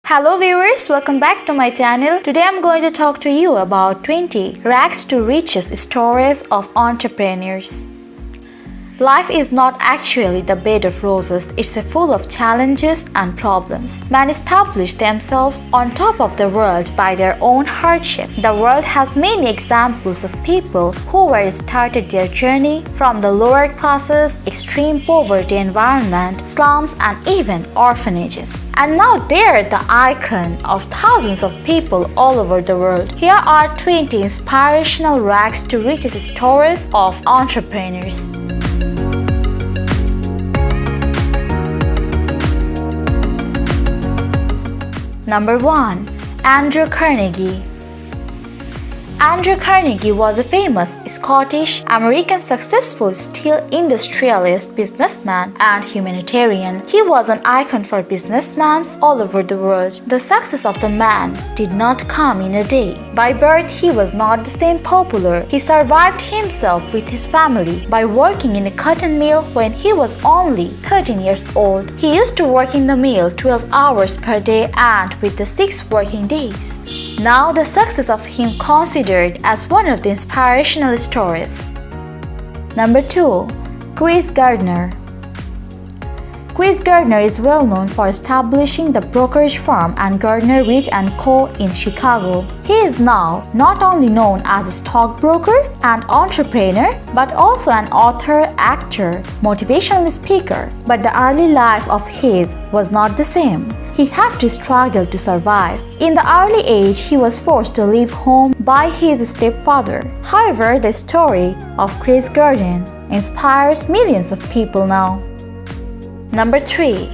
Hello viewers, welcome back to my channel. Today I'm going to talk to you about 20 rags to riches stories of entrepreneurs. Life is not actually the bed of roses, it's full of challenges and problems. Men establish themselves on top of the world by their own hardship. The world has many examples of people who started their journey from the lower classes, extreme poverty environment, slums and even orphanages. And now they're the icon of thousands of people all over the world. Here are 20 inspirational rags to riches stories of entrepreneurs. Number 1. Andrew Carnegie. Andrew Carnegie was a famous Scottish-American successful steel industrialist, businessman, and humanitarian. He was an icon for businessmen all over the world. The success of the man did not come in a day. By birth, he was not the same popular. He survived himself with his family by working in a cotton mill when he was only 13 years old. He used to work in the mill 12 hours per day and with the 6 working days. Now the success of him considered as one of the inspirational stories. Number 2. Chris Gardner. Chris Gardner is well known for establishing the brokerage firm and Gardner Rich & Co. in Chicago. He is now not only known as a stockbroker and entrepreneur, but also an author, actor, motivational speaker. But the early life of his was not the same. He had to struggle to survive. In the early age, he was forced to leave home by his stepfather. However, the story of Chris Gardner inspires millions of people now. Number 3.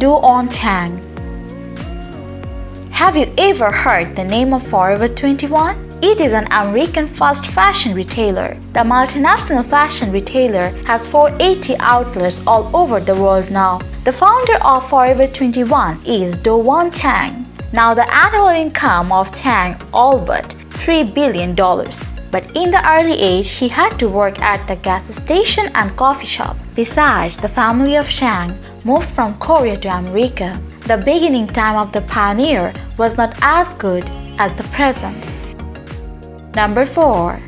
Won Chang. Have you ever heard the name of Forever 21? It is an American fast fashion retailer. The multinational fashion retailer has 480 outlets all over the world now. The founder of Forever 21 is Won Chang. Now the annual income of Chang all but $3 billion. But in the early age, he had to work at the gas station and coffee shop. Besides, the family of Chang moved from Korea to America. The beginning time of the pioneer was not as good as the present. Number 4.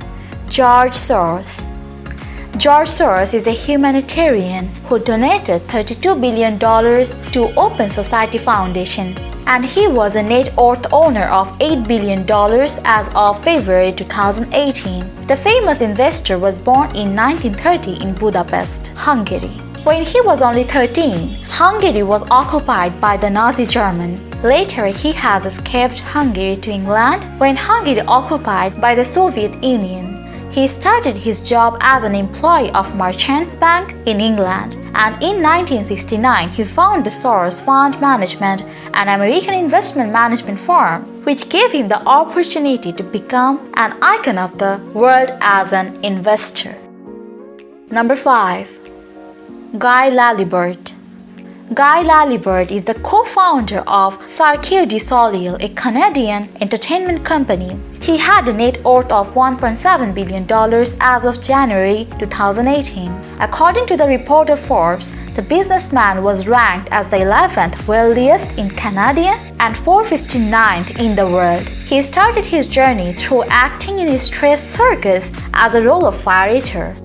George Soros. George Soros is a humanitarian who donated $32 billion to Open Society Foundation, and he was a net worth owner of $8 billion as of February 2018. The famous investor was born in 1930 in Budapest, Hungary. When he was only 13, Hungary was occupied by the Nazi Germany. Later, he has escaped Hungary to England when Hungary occupied by the Soviet Union. He started his job as an employee of Merchants Bank in England, and in 1969 he founded the Soros Fund Management, an American investment management firm, which gave him the opportunity to become an icon of the world as an investor. Number 5. Guy Laliberté. Guy Laliberté is the co-founder of Cirque du Soleil, a Canadian entertainment company. He had a net worth of $1.7 billion as of January 2018. According to the report of Forbes, the businessman was ranked as the 11th wealthiest in Canada and 459th in the world. He started his journey through acting in a stress circus as a role of fire eater.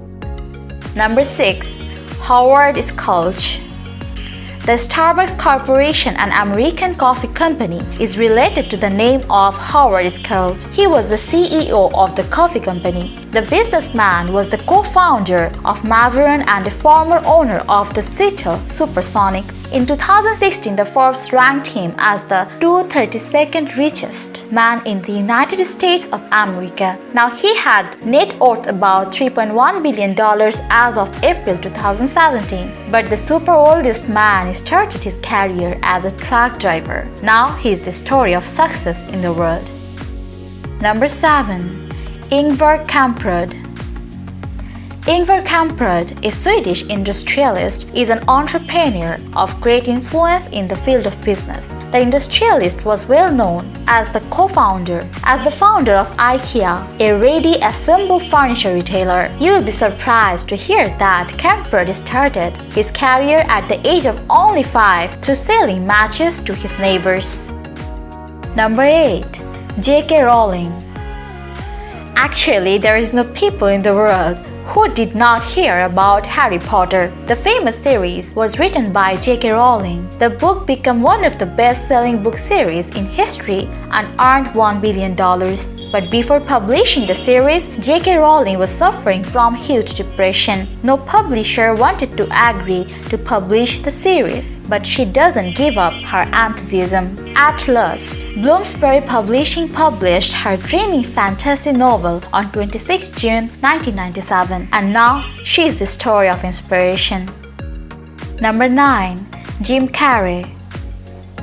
Number 6. Howard Schultz. The Starbucks Corporation, an American coffee company, is related to the name of Howard Schultz. He was the CEO of the coffee company. The businessman was the co-founder of Maverick and a former owner of the Seattle Supersonics. In 2016, the Forbes ranked him as the 232nd richest man in the United States of America. Now he had net worth about $3.1 billion as of April 2017. But the super oldest man started his career as a truck driver. Now he is the story of success in the world. Number 7. Ingvar Kamprad. Ingvar Kamprad, a Swedish industrialist, is an entrepreneur of great influence in the field of business. The industrialist was well known as the founder of IKEA, a ready-assembled furniture retailer. You will be surprised to hear that Kamprad started his career at the age of only 5 through selling matches to his neighbors. Number 8. J.K. Rowling. Actually, there is no people in the world who did not hear about Harry Potter. The famous series was written by J.K. Rowling. The book became one of the best-selling book series in history and earned $1 billion. But before publishing the series, J.K. Rowling was suffering from huge depression. No publisher wanted to agree to publish the series, but she doesn't give up her enthusiasm. At last, Bloomsbury Publishing published her dreamy fantasy novel on 26 June 1997, and now she is the story of inspiration. Number 9. Jim Carrey.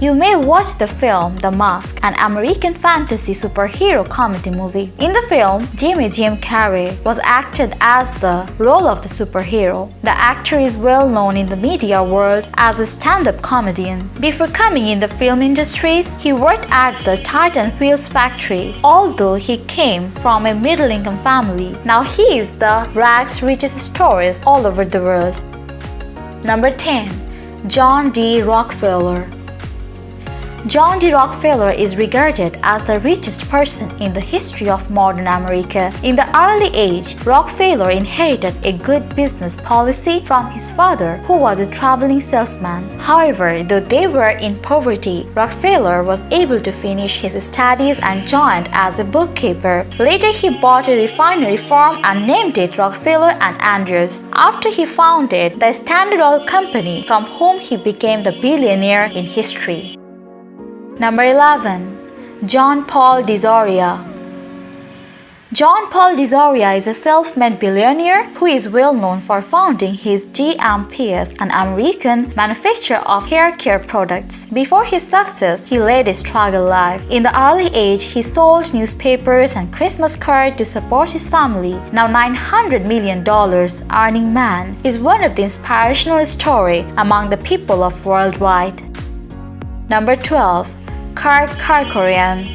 You may watch the film The Mask, an American fantasy superhero comedy movie. In the film, Jim Carrey was acted as the role of the superhero. The actor is well known in the media world as a stand-up comedian. Before coming in the film industries, he worked at the Titan Wheels factory. Although he came from a middle-income family, now he is the rags richest stories all over the world. Number 10. John D. Rockefeller. John D. Rockefeller is regarded as the richest person in the history of modern America. In the early age, Rockefeller inherited a good business policy from his father, who was a traveling salesman. However, though they were in poverty, Rockefeller was able to finish his studies and joined as a bookkeeper. Later, he bought a refinery firm and named it Rockefeller and Andrews, after he founded the Standard Oil Company, from whom he became the billionaire in history. Number 11. John Paul DeJoria. John Paul DeJoria is a self-made billionaire who is well known for founding his GMPS, an American manufacturer of hair care products. Before his success, he led a struggle life. In the early age, he sold newspapers and Christmas cards to support his family. Now $900 million earning man is one of the inspirational stories among the people of worldwide. Number 12. Kirk Kerkorian.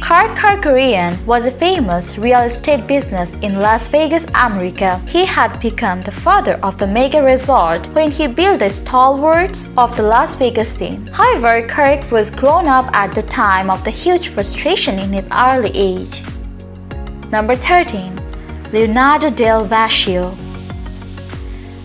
Kirk Kerkorian was a famous real estate business in Las Vegas, America. He had become the father of the mega resort when he built the stalwarts of the Las Vegas scene. However, Kirk was grown up at the time of the huge frustration in his early age. Number 13. Leonardo Del Vecchio.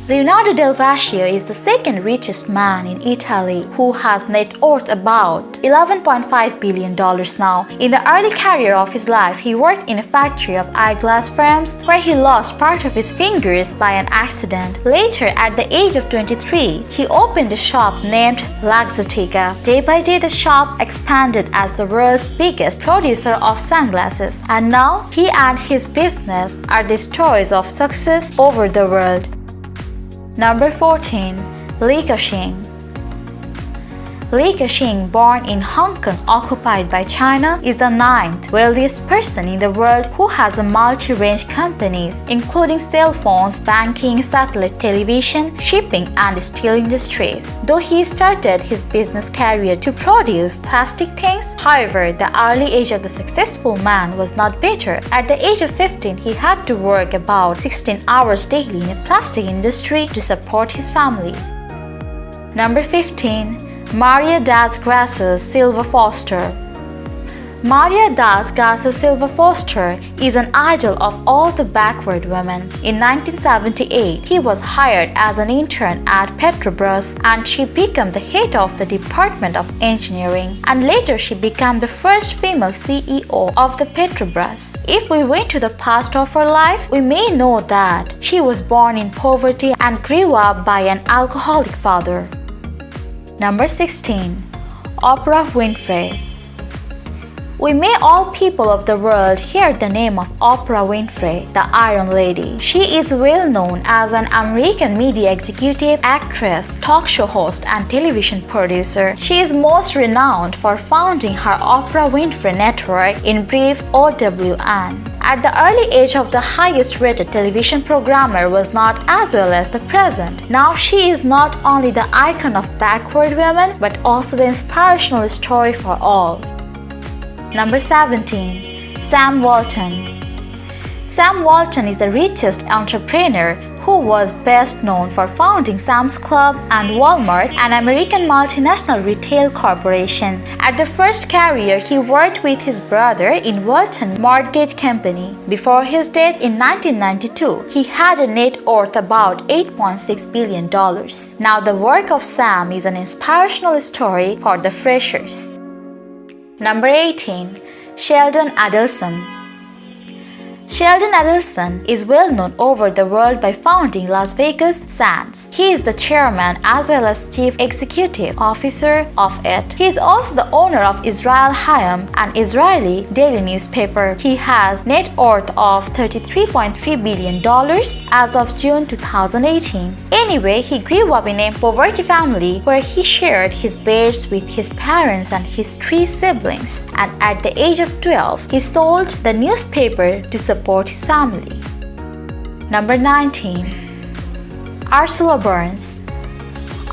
Leonardo Del Vecchio is the second richest man in Italy, who has net worth about $11.5 billion now. In the early career of his life, he worked in a factory of eyeglass frames where he lost part of his fingers by an accident. Later, at the age of 23, he opened a shop named Luxottica. Day by day, the shop expanded as the world's biggest producer of sunglasses, and now he and his business are the stories of success over the world. Number 14. Ka-Shing. Ka-Shing, born in Hong Kong occupied by China, is the 9th wealthiest person in the world who has a multi-range companies, including cell phones, banking, satellite television, shipping, and steel industries. Though he started his business career to produce plastic things, however, the early age of the successful man was not better. At the age of 15, he had to work about 16 hours daily in the plastic industry to support his family. Number 15. Maria das Graças Silva Foster. Maria das Graças Silva Foster is an idol of all the backward women. In 1978, he was hired as an intern at Petrobras, and she became the head of the Department of Engineering, and later she became the first female CEO of the Petrobras. If we went to the past of her life, we may know that she was born in poverty and grew up by an alcoholic father. Number 16. Oprah Winfrey. We may all people of the world hear the name of Oprah Winfrey, the Iron Lady. She is well known as an American media executive, actress, talk show host, and television producer. She is most renowned for founding her Oprah Winfrey Network, in brief OWN. At the early age of the highest rated television programmer was not as well as the present. Now she is not only the icon of backward women, but also the inspirational story for all. Number 17. Sam Walton. Sam Walton is the richest entrepreneur who was best known for founding Sam's Club and Walmart, an American multinational retail corporation. At the first career, he worked with his brother in Walton Mortgage Company. Before his death in 1992, he had a net worth about $8.6 billion. Now, the work of Sam is an inspirational story for the freshers. Number 18. Sheldon Adelson. Sheldon Adelson is well known over the world by founding Las Vegas Sands. He is the chairman as well as chief executive officer of it. He is also the owner of Israel Hayom, an Israeli daily newspaper. He has net worth of $33.3 billion as of June 2018. Anyway, he grew up in a poverty family where he shared his beds with his parents and his 3 siblings. And at the age of 12, he sold the newspaper to support his family. Number 19. Ursula Burns.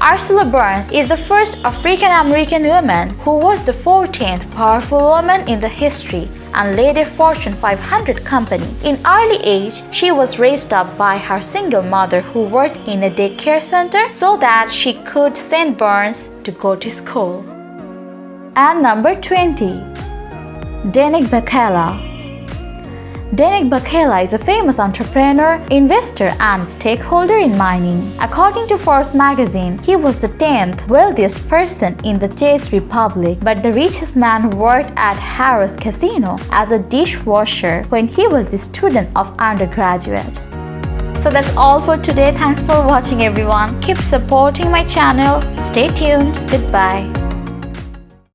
Ursula Burns is the first African-American woman who was the 14th powerful woman in the history and led a Fortune 500 company. In early age, she was raised up by her single mother who worked in a daycare center so that she could send Burns to go to school. And number 20. Zdenek Bakala. Zdenek Bakala is a famous entrepreneur, investor, and stakeholder in mining. According to Forbes magazine, he was the 10th wealthiest person in the Czech Republic, but the richest man who worked at Harrah's Casino as a dishwasher when he was the student of undergraduate. So that's all for today. Thanks for watching, everyone. Keep supporting my channel. Stay tuned. Goodbye.